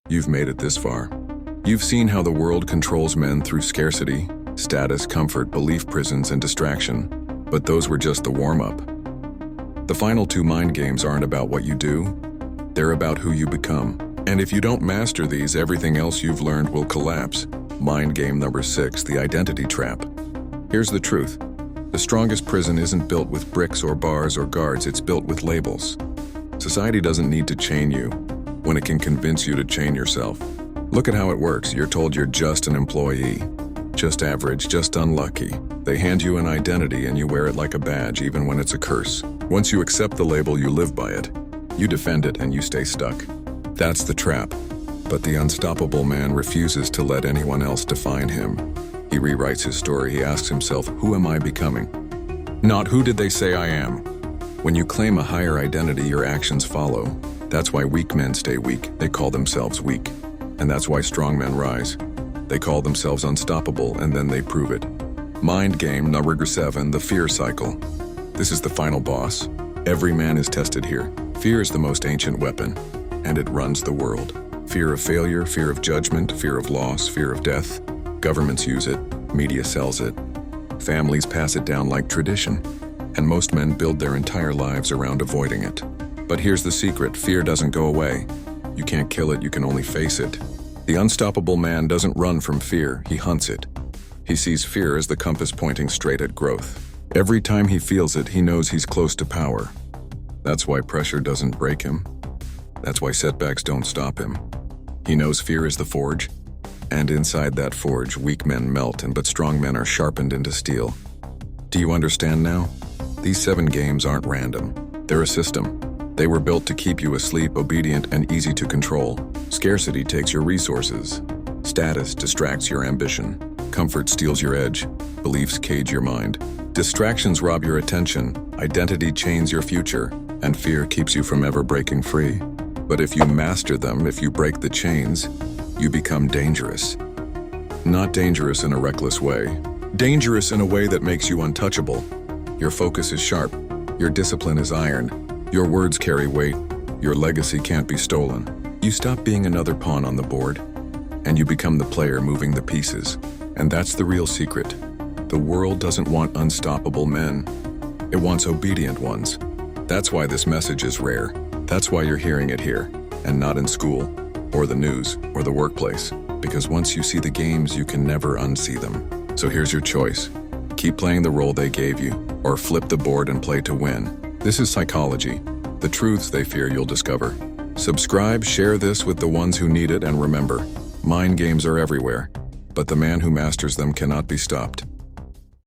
You've made it this far. You've seen how the world controls men through scarcity, status, comfort, belief prisons, and distraction. But those were just the warm-up. The final two mind games aren't about what you do, they're about who you become. And if you don't master these, everything else you've learned will collapse. Mind game number 6, the identity trap. Here's the truth. The strongest prison isn't built with bricks or bars or guards, it's built with labels. Society doesn't need to chain you when it can convince you to chain yourself. Look at how it works. You're told you're just an employee, just average, just unlucky. They hand you an identity and you wear it like a badge, even when it's a curse. Once you accept the label, you live by it. You defend it and you stay stuck. That's the trap. But the unstoppable man refuses to let anyone else define him. He rewrites his story. He asks himself, who am I becoming? Not who did they say I am? When you claim a higher identity, your actions follow. That's why weak men stay weak. They call themselves weak. And that's why strong men rise. They call themselves unstoppable, and then they prove it. Mind game number 7, the fear cycle. This is the final boss. Every man is tested here. Fear is the most ancient weapon, and it runs the world. Fear of failure, fear of judgment, fear of loss, fear of death. Governments use it, media sells it. Families pass it down like tradition, and most men build their entire lives around avoiding it. But here's the secret, fear doesn't go away. You can't kill it, you can only face it. The unstoppable man doesn't run from fear, he hunts it. He sees fear as the compass pointing straight at growth. Every time he feels it, he knows he's close to power. That's why pressure doesn't break him. That's why setbacks don't stop him. He knows fear is the forge, and inside that forge, weak men melt, but strong men are sharpened into steel. Do you understand now? These 7 games aren't random. They're a system. They were built to keep you asleep, obedient, and easy to control. Scarcity takes your resources. Status distracts your ambition. Comfort steals your edge. Beliefs cage your mind. Distractions rob your attention. Identity chains your future. And fear keeps you from ever breaking free. But if you master them, if you break the chains, you become dangerous. Not dangerous in a reckless way. Dangerous in a way that makes you untouchable. Your focus is sharp. Your discipline is iron. Your words carry weight. Your legacy can't be stolen. You stop being another pawn on the board, and you become the player moving the pieces. And that's the real secret. The world doesn't want unstoppable men. It wants obedient ones. That's why this message is rare. That's why you're hearing it here, and not in school, or the news, or the workplace. Because once you see the games, you can never unsee them. So here's your choice. Keep playing the role they gave you, or flip the board and play to win. This is Sykology. The truths they fear you'll discover. Subscribe, share this with the ones who need it, and remember, mind games are everywhere, but the man who masters them cannot be stopped.